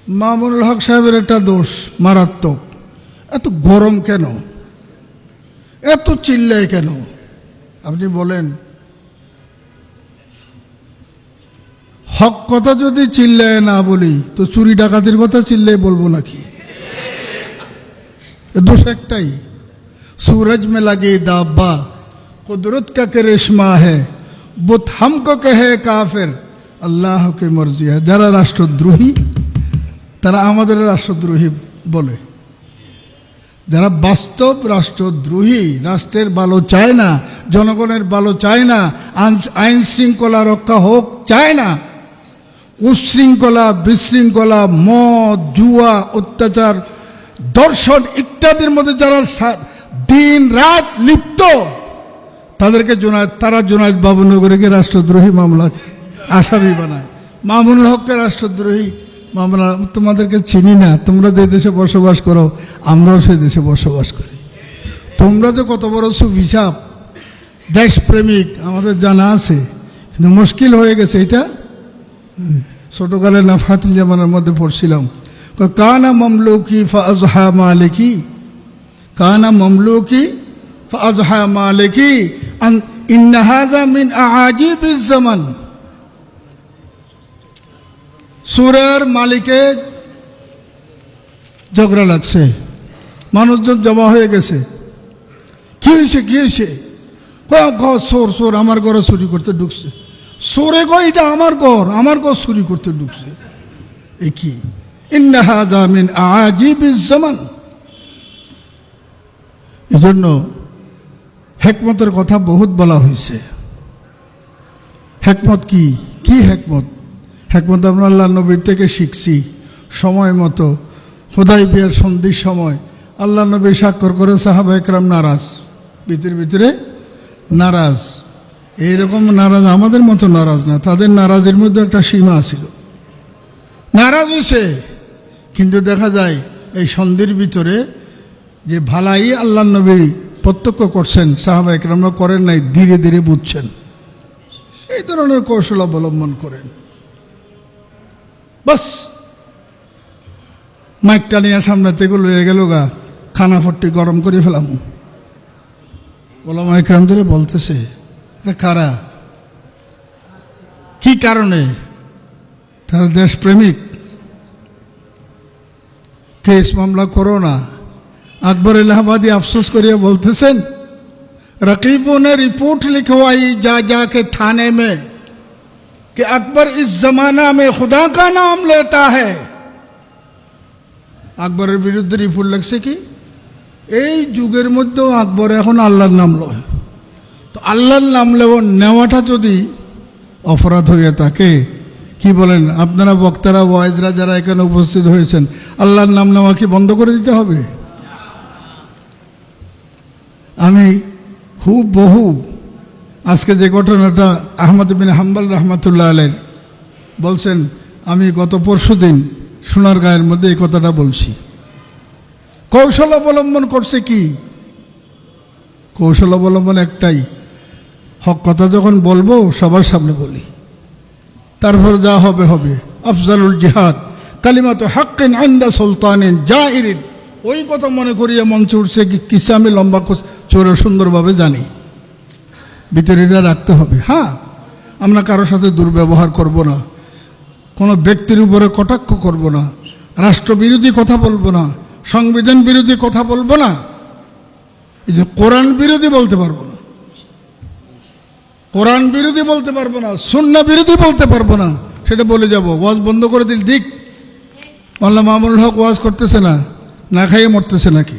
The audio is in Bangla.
মামুনুল হক সাহেবের একটা দোষ মারাত্মক। এত গরম কেন, এত চিল্লায় কেন? আপনি বলেন, হক কথা যদি চিল্লায় না বলি তো চুরি ডাকাতির কথা চিল্লায় বলবো নাকি? দোষ একটাই, सूरज में लगी दाब्बा कुदरत का करिश्मा है बुत हमको कहे काफिर আল্লাহ কে মর্জি। যারা রাষ্ট্রদ্রোহী তারা আমাদের রাষ্ট্রদ্রোহী বলে। যারা বাস্তব রাষ্ট্রদ্রোহী, রাষ্ট্রের ভালো চায় না, জনগণের ভালো চায় না, আইন শৃঙ্খলা রক্ষা হোক চায় না, উচ্ছৃঙ্খলা বিশৃঙ্খলা, মদ জুয়া অত্যাচার দর্শন ইত্যাদির মধ্যে যারা দিন রাত লিপ্ত তাদেরকে তারা জুনায়েদ বাবুনগরীকে রাষ্ট্রদ্রোহী মামলা আসামি বানায়। মামুনুল হককে রাষ্ট্রদ্রোহী মামলা। তোমাদেরকে চিনি না, তোমরা যে দেশে বসবাস করো আমরাও সেই দেশে বসবাস করি। তোমরা যে কত বড় সুবিচার দেশপ্রেমিক আমাদের জানা আছে, কিন্তু মুশকিল হয়ে গেছে এটা। ছোটকালে নাফাতুল জামানের মধ্যে পড়ছিলাম, কানা মামলুকি ফাজহা মালিকি, কানা মামলুকি ফাজহা মালিকি ইন্না হাযা মিন আআজিবিজ জামান। সুরের মালিকে ঝগড়া লাগছে, মানুষজন জমা হয়ে গেছে। কি হয়েছে কি হয়েছে? সোর সোর আমার ঘরে চুরি করতে ঢুকছে। সোরে কয় এটা আমার ঘর চুরি করতে ঢুকছে। এ কি? ইন্না হাযা মিন আআজিবিজ জামান। এজন্য হিকমতের কথা বহুত বলা হয়েছে। হিকমত কি? কি হিকমত? হিকমত আমরা আল্লাহ নবীর থেকে শিখছি। সময় মতো হুদায়বিয়ার সন্ধির সময় আল্লাহ নবী স্বাক্ষর করে সাহাবা একরাম নারাজ, ভিতরে নারাজ। এইরকম নারাজ আমাদের মতো নারাজ না, তাদের নারাজের মধ্যে একটা সীমা ছিল। নারাজ হয়েছে, কিন্তু দেখা যায় এই সন্ধির ভিতরে যে ভালাই আল্লাহ নবী প্রত্যক্ষ করছেন, সাহাবা একরামরা করেন নাই, ধীরে ধীরে বুঝছেন। এই ধরনের কৌশল অবলম্বন করেন। বাস মাইকটা নিয়ে সামনে থেকে লয়ে গেল গা, খানা ফট্টি গরম করে ফেলাম। ওলামা একরাম ধরে বলতেছে, কারা কি কারণে? তারা দেশপ্রেমিক। কেস মামলা করো না। আকবর इलाहाबादी अफसोस करिए बोलते रकीबों ने रिपोर्ट लिखवाई जा जाके थाने में कि अकबर इस जमाना में खुदा का नाम लेता है। আকবরের বিরুদ্ধে রিপোর্ট লাগছে কি এই যুগের মধ্যে আকবর এখন আল্লাহর নাম লয়। তো আল্লাহর নাম নেওয়াটা যদি অপরাধ হয়ে থাকে, কি বলেন আপনারা বক্তারা ওয়াইজরা যারা এখানে উপস্থিত হয়েছেন, আল্লাহর নাম নেওয়া কি বন্ধ করে দিতে হবে? আমি বহু আজকে যে ঘটনাটা আহমদ বিন হাম্বল রহমতুল্লাহ আলাইহি বলছেন, আমি গত পরশুদিন সোনারগাঁয়ের মধ্যে এই কথাটা বলছি। কৌশল অবলম্বন করছে কি? কৌশল অবলম্বন একটাই, হক কথা যখন বলবো সবার সামনে বলি, তারপর যা হবে হবে। আফজালুল জিহাদ কালিমাতু হাক্কিন ইনদা সুলতানিন জাইরিন। ওই কথা মনে করিয়া মঞ্চে উঠছে কিসা আমি লম্বা চোরে সুন্দরভাবে জানি, ভিতরে এটা রাখতে হবে। হ্যাঁ, আমরা কারোর সাথে দুর্ব্যবহার করব না, কোনো ব্যক্তির উপরে কটাক্ষ করব না, রাষ্ট্রবিরোধী কথা বলবো না, সংবিধান বিরোধী কথা বলবো না, এই যে কোরআন বিরোধী বলতে পারবো না, কোরআন বিরোধী বলতে পারবো না, সুন্নাহ বিরোধী বলতে পারবো না, সেটা বলে যাব। ওয়াজ বন্ধ করে দিল দিক। মাওলানা মামুনুল হক ওয়াজ করতেছে না, না খাইয়ে মরতেছে নাকি?